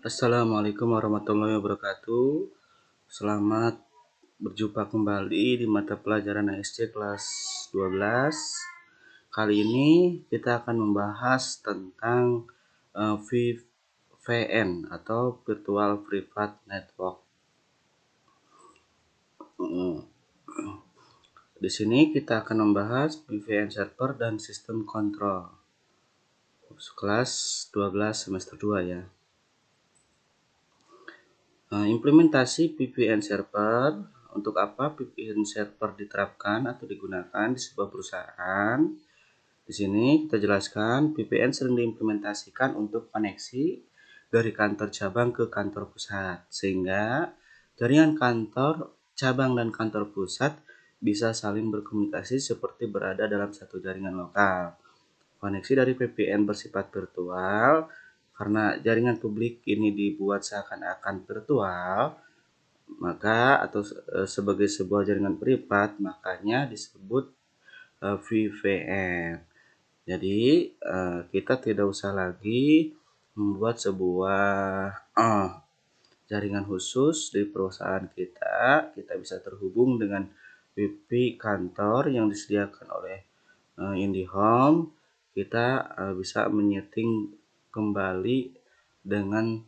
Assalamualaikum warahmatullahi wabarakatuh. Selamat berjumpa kembali di mata pelajaran ASC kelas 12. Kali ini kita akan membahas tentang VPN atau Virtual Private Network. Di sini kita akan membahas VPN server dan sistem kontrol. Kelas 12 semester 2 ya. Implementasi VPN server. Untuk apa VPN server diterapkan atau digunakan di sebuah perusahaan? Di sini kita jelaskan VPN sering diimplementasikan untuk koneksi dari kantor cabang ke kantor pusat, sehingga jaringan kantor cabang dan kantor pusat bisa saling berkomunikasi seperti berada dalam satu jaringan lokal. Koneksi dari VPN bersifat virtual karena jaringan publik ini dibuat seakan-akan virtual, maka atau sebagai sebuah jaringan privat, makanya disebut VPN. Jadi kita tidak usah lagi membuat sebuah jaringan khusus di perusahaan kita. Kita bisa terhubung dengan WiFi kantor yang disediakan oleh IndiHome. Kita bisa menyeting kembali dengan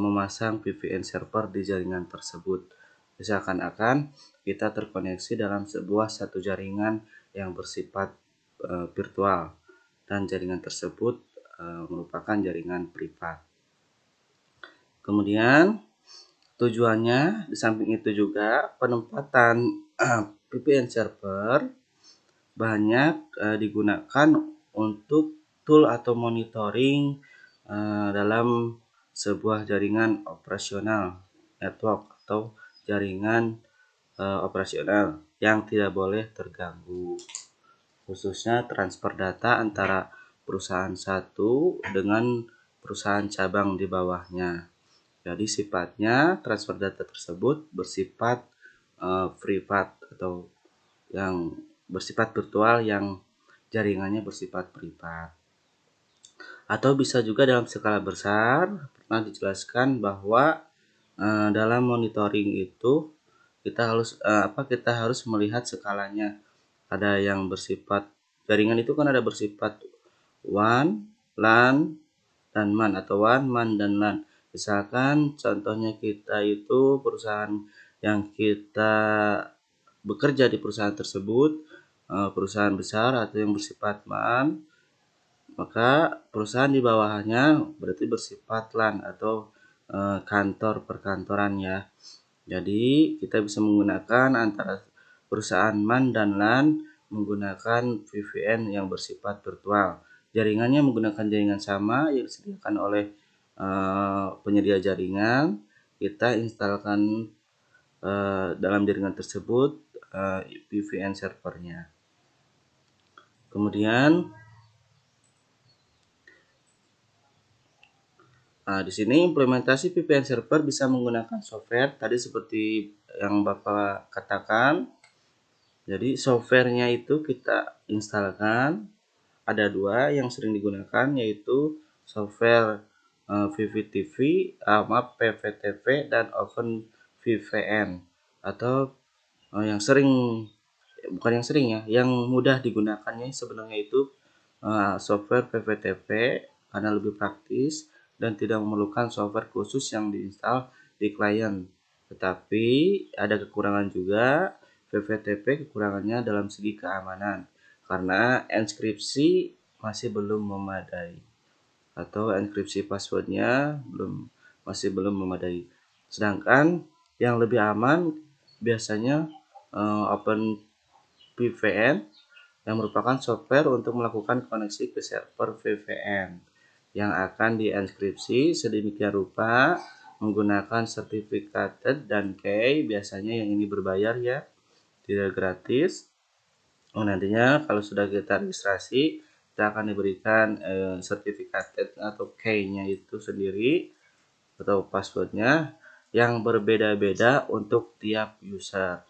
memasang VPN server di jaringan tersebut. Seakan-akan kita terkoneksi dalam satu jaringan yang bersifat virtual, dan jaringan tersebut merupakan jaringan privat. Kemudian tujuannya di samping itu juga penempatan VPN server banyak digunakan untuk tool atau monitoring dalam sebuah jaringan operasional network atau jaringan operasional yang tidak boleh terganggu, khususnya transfer data antara perusahaan satu dengan perusahaan cabang di bawahnya. Jadi sifatnya transfer data tersebut bersifat privat atau yang bersifat virtual, yang jaringannya bersifat privat. Atau bisa juga dalam skala besar. Pernah dijelaskan bahwa dalam monitoring itu kita harus melihat skalanya. Ada yang bersifat jaringan itu kan ada bersifat WAN, LAN, dan MAN atau WAN, MAN, dan LAN. Misalkan contohnya kita itu perusahaan yang kita bekerja di perusahaan tersebut, perusahaan besar atau yang bersifat MAN, maka perusahaan di bawahnya berarti bersifat LAN atau kantor perkantoran ya. Jadi kita bisa menggunakan antara perusahaan MAN dan LAN menggunakan VPN yang bersifat virtual. Jaringannya menggunakan jaringan sama yang disediakan oleh penyedia jaringan. Kita instalkan dalam jaringan tersebut VPN servernya. Kemudian di sini implementasi VPN server bisa menggunakan software tadi seperti yang Bapak katakan. Jadi softwarenya itu kita instalkan. Ada dua yang sering digunakan, yaitu software VVTV, PVTV, dan OpenVPN. Atau yang sering, bukan yang sering ya, yang mudah digunakannya sebenarnya itu software PVTV karena lebih praktis dan tidak memerlukan software khusus yang diinstal di klien. Tetapi ada kekurangan juga. PVTV kekurangannya dalam segi keamanan karena enkripsi masih belum memadai atau enkripsi passwordnya masih belum memadai. Sedangkan yang lebih aman biasanya OpenVPN yang merupakan software untuk melakukan koneksi ke server VPN yang akan dienkripsi sedemikian rupa menggunakan certificated dan key. Biasanya yang ini berbayar ya, tidak gratis. Nantinya kalau sudah kita registrasi, kita akan diberikan certificated atau key-nya itu sendiri atau passwordnya yang berbeda-beda untuk tiap user.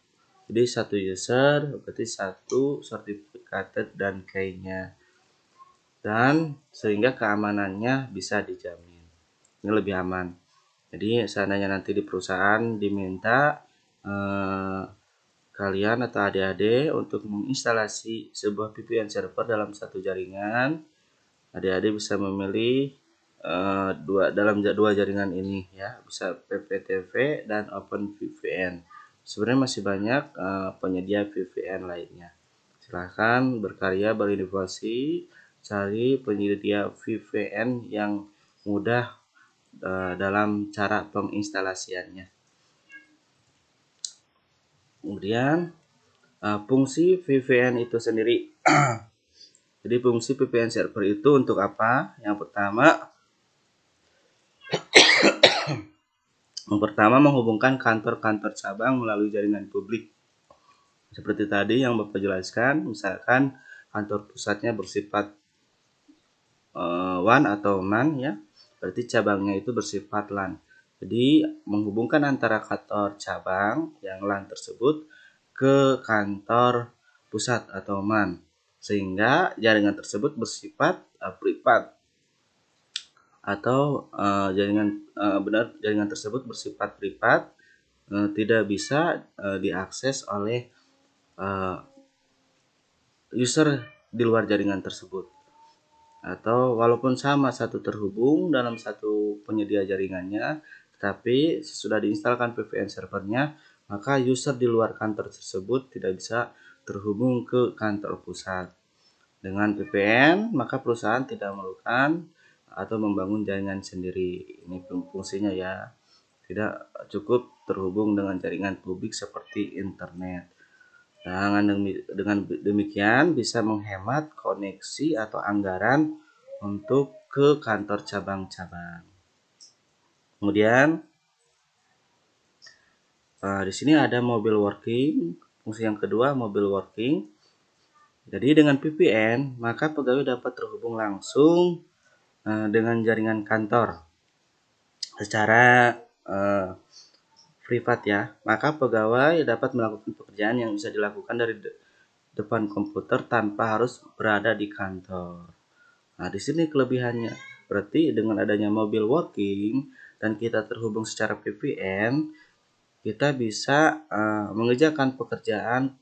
Jadi satu user berarti satu certificated dan key-nya, dan sehingga keamanannya bisa dijamin. ini lebih aman. Jadi seandainya nanti di perusahaan diminta kalian atau adik-adik untuk menginstalasi sebuah VPN server dalam satu jaringan, adik-adik bisa memilih dalam dua jaringan ini ya, bisa PPTV dan OpenVPN. Sebenarnya masih banyak penyedia VPN lainnya. Silahkan berkarya, berinovasi, cari penyedia VPN yang mudah dalam cara penginstalasiannya. Kemudian fungsi VPN itu sendiri. Jadi fungsi VPN server itu untuk apa? Yang pertama menghubungkan kantor-kantor cabang melalui jaringan publik. Seperti tadi yang Bapak jelaskan, misalkan kantor pusatnya bersifat WAN atau MAN ya, berarti cabangnya itu bersifat LAN. Jadi menghubungkan antara kantor cabang yang LAN tersebut ke kantor pusat atau MAN, sehingga jaringan tersebut bersifat privat atau jaringan tersebut bersifat privat, tidak bisa diakses oleh user di luar jaringan tersebut. Atau walaupun sama satu terhubung dalam satu penyedia jaringannya, tetapi sesudah diinstalkan VPN servernya, maka user di luar kantor tersebut tidak bisa terhubung ke kantor pusat. Dengan VPN, maka perusahaan tidak memerlukan atau membangun jaringan sendiri. Ini fungsinya ya. Tidak cukup terhubung dengan jaringan publik seperti internet. Dengan demikian bisa menghemat koneksi atau anggaran untuk ke kantor cabang-cabang. Kemudian di sini ada mobile working. Fungsi yang kedua mobile working. Jadi dengan VPN maka pegawai dapat terhubung langsung dengan jaringan kantor secara privat ya. Maka pegawai dapat melakukan pekerjaan yang bisa dilakukan dari depan komputer tanpa harus berada di kantor. Nah, di sini kelebihannya. Berarti dengan adanya mobile working dan kita terhubung secara VPN, kita bisa mengerjakan pekerjaan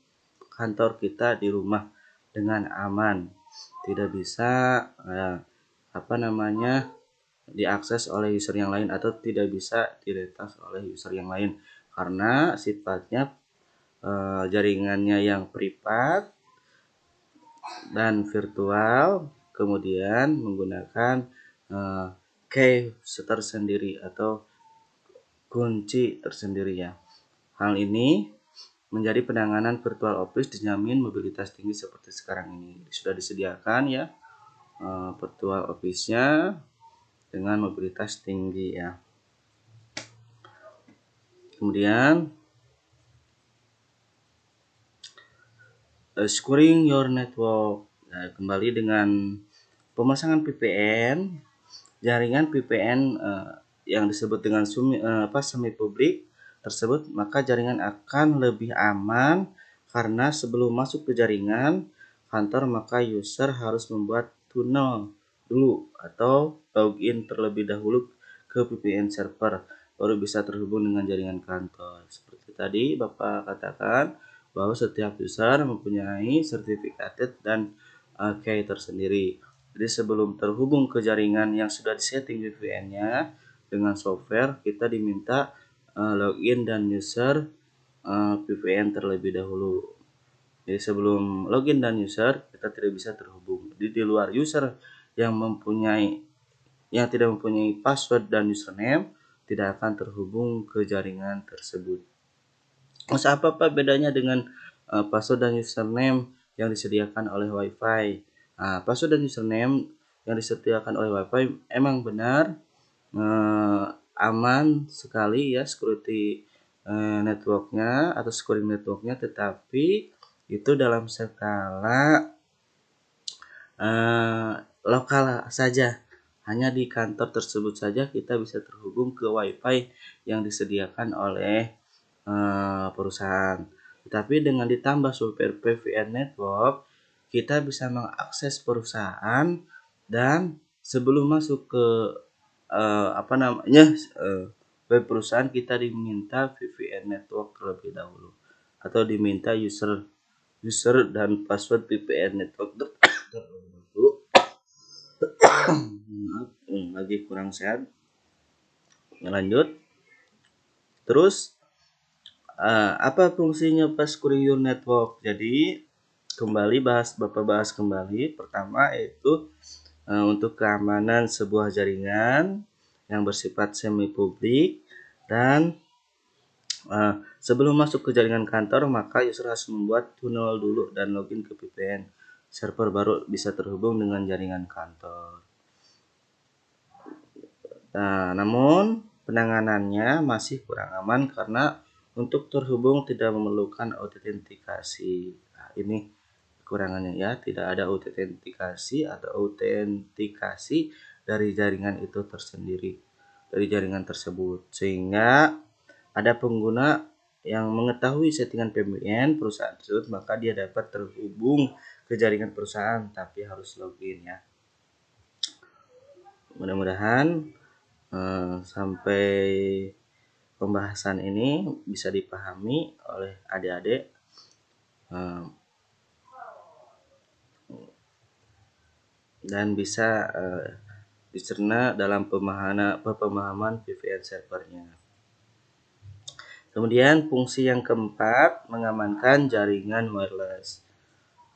kantor kita di rumah dengan aman. Tidak bisa diakses oleh user yang lain atau tidak bisa diretas oleh user yang lain karena sifatnya jaringannya yang privat dan virtual, kemudian menggunakan key tersendiri atau kunci tersendiri ya. Hal ini menjadi penanganan virtual office dijamin mobilitas tinggi seperti sekarang ini. Sudah disediakan ya virtual office-nya dengan mobilitas tinggi ya. Kemudian securing your network. Nah, kembali dengan pemasangan VPN, jaringan VPN yang disebut dengan semi publik tersebut, maka jaringan akan lebih aman karena sebelum masuk ke jaringan kantor maka user harus membuat tunnel dulu atau login terlebih dahulu ke VPN server baru bisa terhubung dengan jaringan kantor. Seperti tadi Bapak katakan bahwa setiap user mempunyai sertifikat dan key tersendiri. Jadi sebelum terhubung ke jaringan yang sudah disetting VPN-nya dengan software, kita diminta login dan user VPN terlebih dahulu. Jadi sebelum login dan user, kita tidak bisa terhubung. Jadi di luar user yang tidak mempunyai password dan username tidak akan terhubung ke jaringan tersebut. Terus apa bedanya dengan password dan username yang disediakan oleh WiFi? Nah, password dan username yang disediakan oleh WiFi emang benar aman sekali ya, security networknya atau scoring networknya, tetapi itu dalam skala lokal saja. Hanya di kantor tersebut saja kita bisa terhubung ke WiFi yang disediakan oleh perusahaan. Tetapi dengan ditambah Super VPN Network, kita bisa mengakses perusahaan dan sebelum masuk ke apa namanya, web perusahaan kita diminta VPN network terlebih dahulu, atau diminta user dan password VPN network terlebih dahulu. Lagi kurang sehat. Lanjut. Terus apa fungsinya Pascuri Network? Jadi kembali Bapak bahas kembali. Pertama yaitu untuk keamanan sebuah jaringan yang bersifat semi publik, dan sebelum masuk ke jaringan kantor maka user harus membuat tunnel dulu dan login ke VPN server baru bisa terhubung dengan jaringan kantor. Nah, namun penanganannya masih kurang aman karena untuk terhubung tidak memerlukan autentikasi. Nah, ini kekurangannya ya, tidak ada autentikasi atau autentikasi dari jaringan itu tersendiri, dari jaringan tersebut, sehingga ada pengguna yang mengetahui settingan VPN perusahaan tersebut maka dia dapat terhubung ke jaringan perusahaan, tapi harus login ya. Mudah-mudahan sampai pembahasan ini bisa dipahami oleh adik-adik dan bisa dicerna dalam pemahaman VPN servernya. Kemudian fungsi yang keempat, mengamankan jaringan wireless.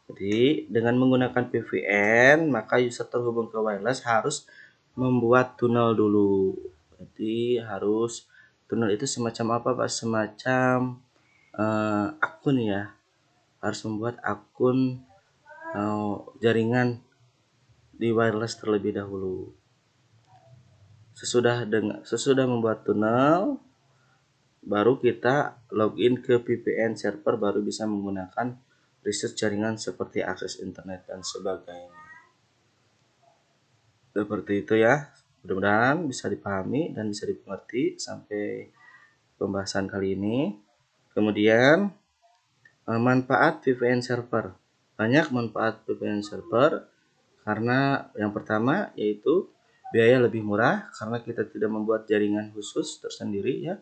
Jadi dengan menggunakan VPN maka user terhubung ke wireless harus membuat tunnel dulu. Jadi harus tunnel itu semacam apa Pak? Semacam akun ya. Harus membuat akun jaringan di wireless terlebih dahulu. Sesudah membuat tunnel, baru kita login ke VPN server, baru bisa menggunakan research jaringan seperti akses internet dan sebagainya. Seperti itu ya. Mudah-mudahan bisa dipahami dan bisa dimengerti sampai pembahasan kali ini. Kemudian manfaat VPN server. Banyak manfaat VPN server karena yang pertama yaitu biaya lebih murah karena kita tidak membuat jaringan khusus tersendiri ya.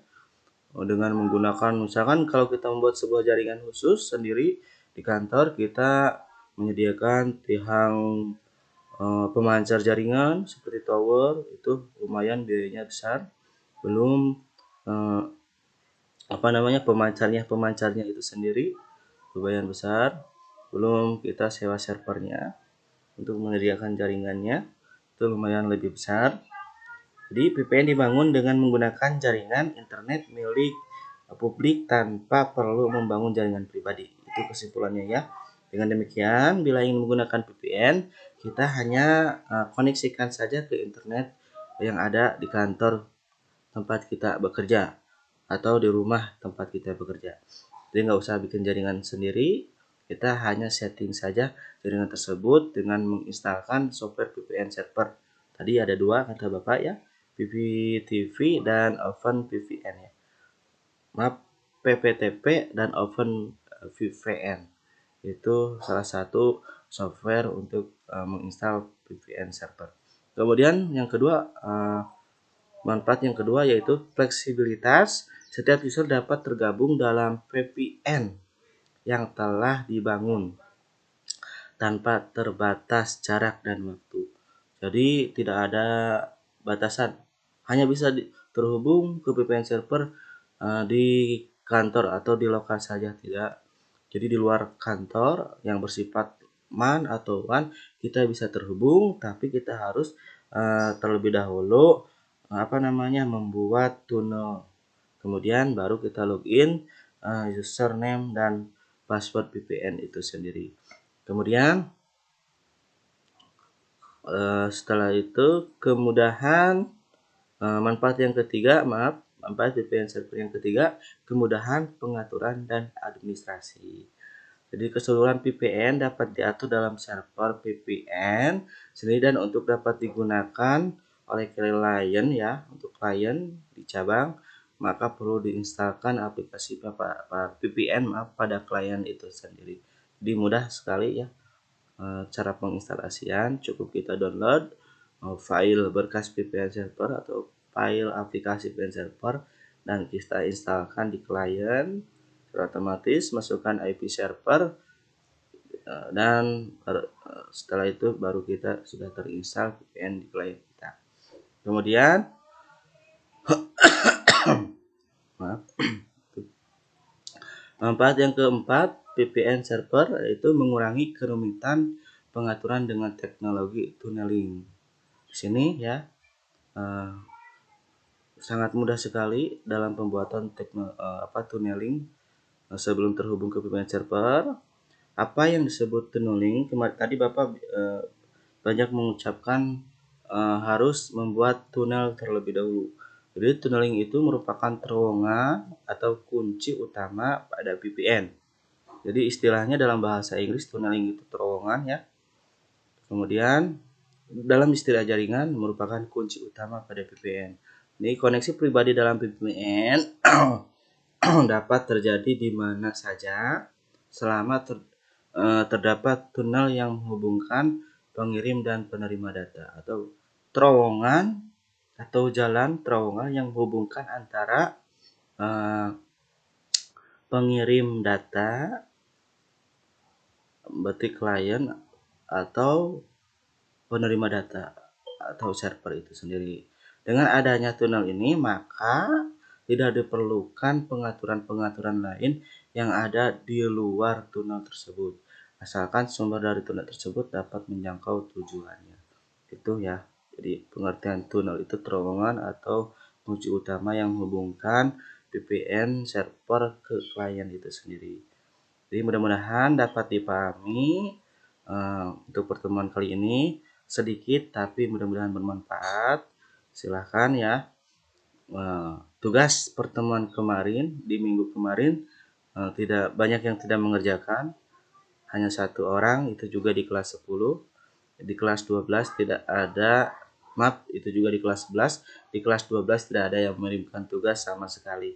Dengan menggunakan, misalkan kalau kita membuat sebuah jaringan khusus sendiri di kantor, kita menyediakan tiang pemancar jaringan seperti tower, itu lumayan biayanya besar. Belum pemancarnya itu sendiri lumayan besar. Belum kita sewa servernya untuk menyediakan jaringannya, itu lumayan lebih besar. Jadi VPN dibangun dengan menggunakan jaringan internet milik publik tanpa perlu membangun jaringan pribadi. Itu kesimpulannya ya. Dengan demikian, bila ingin menggunakan VPN, kita hanya koneksikan saja ke internet yang ada di kantor tempat kita bekerja atau di rumah tempat kita bekerja. Jadi nggak usah bikin jaringan sendiri, kita hanya setting saja jaringan tersebut dengan menginstalkan software VPN server. Tadi ada 2 kata Bapak ya, PPTV dan OpenVPN ya. Maaf, PPTP dan OpenVPN. Itu salah satu software untuk menginstal VPN server. Kemudian yang kedua, manfaat yang kedua yaitu fleksibilitas. Setiap user dapat tergabung dalam VPN yang telah dibangun tanpa terbatas jarak dan waktu. Jadi tidak ada batasan, hanya bisa terhubung ke VPN server di kantor atau di lokal saja, tidak. Jadi di luar kantor yang bersifat MAN atau WAN kita bisa terhubung, tapi kita harus terlebih dahulu membuat tunnel. Kemudian baru kita login username dan password VPN itu sendiri. Kemudian setelah itu kemudahan manfaat VPN server yang ketiga, kemudahan pengaturan dan administrasi. Jadi keseluruhan VPN dapat diatur dalam server VPN sendiri dan untuk dapat digunakan oleh klien ya, untuk klien di cabang maka perlu diinstalkan aplikasi VPN pada klien itu sendiri. Jadi mudah sekali ya cara penginstalasian, cukup kita download file berkas VPN server atau file aplikasi VPN server dan kita instalkan di klien. Otomatis masukkan IP server dan setelah itu baru kita sudah terinstall VPN di klien kita. Kemudian manfaat yang keempat VPN server yaitu mengurangi kerumitan pengaturan dengan teknologi tunneling. Di sini ya sangat mudah sekali dalam pembuatan tunneling sebelum terhubung ke VPN server. Apa yang disebut tunneling? Kemarin tadi Bapak banyak mengucapkan harus membuat tunnel terlebih dahulu. Jadi tunneling itu merupakan terowongan atau kunci utama pada VPN. Jadi istilahnya dalam bahasa Inggris tunneling itu terowongan ya. Kemudian dalam istilah jaringan merupakan kunci utama pada VPN. Ini koneksi pribadi dalam VPN dapat terjadi di mana saja selama terdapat tunnel yang menghubungkan pengirim dan penerima data atau terowongan atau jalan terowongan yang menghubungkan antara pengirim data berarti klien atau penerima data atau server itu sendiri. Dengan adanya tunnel ini maka tidak diperlukan pengaturan-pengaturan lain yang ada di luar tunnel tersebut, asalkan sumber dari tunnel tersebut dapat menjangkau tujuannya. Itu ya. Jadi pengertian tunnel itu terowongan atau kunci utama yang menghubungkan VPN server ke klien itu sendiri. Jadi mudah-mudahan dapat dipahami untuk pertemuan kali ini, sedikit tapi mudah-mudahan bermanfaat. Silahkan ya. Tugas pertemuan kemarin di minggu kemarin tidak banyak yang tidak mengerjakan, hanya satu orang, itu juga di kelas 10. Di kelas 12 tidak ada, maaf, itu juga di kelas 11. Di kelas 12 tidak ada yang mengirimkan tugas sama sekali.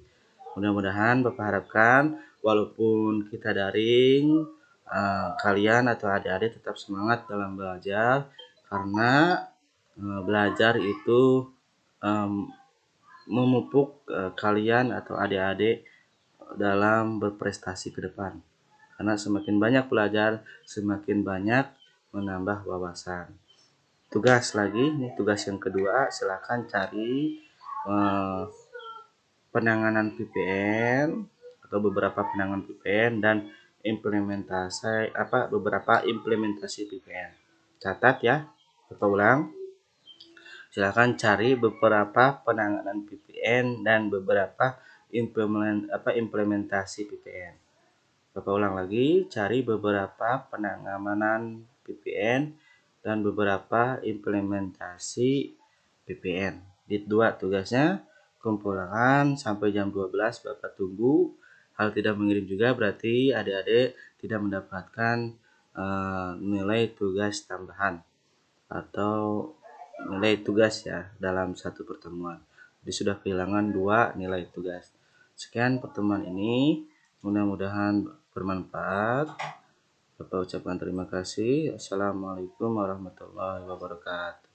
Mudah-mudahan Bapak harapkan walaupun kita daring, kalian atau adik-adik tetap semangat dalam belajar, karena belajar itu memupuk kalian atau adik-adik dalam berprestasi ke depan. Karena semakin banyak belajar, semakin banyak menambah wawasan. Tugas lagi, ini tugas yang kedua, silakan cari penanganan VPN atau beberapa penanganan VPN dan beberapa implementasi VPN. Catat ya, kita ulang. Silakan cari beberapa penanganan VPN dan beberapa implementasi VPN. Bapak ulang lagi, cari beberapa penanganan VPN dan beberapa implementasi VPN. Di 2 tugasnya, kumpulkan sampai jam 12 Bapak tunggu. Hal tidak mengirim juga berarti adik-adik tidak mendapatkan nilai tugas tambahan atau nilai tugas ya dalam satu pertemuan. Jadi sudah kehilangan 2 nilai tugas. Sekian pertemuan ini, mudah-mudahan bermanfaat. Bapak ucapkan terima kasih. Assalamualaikum warahmatullahi wabarakatuh.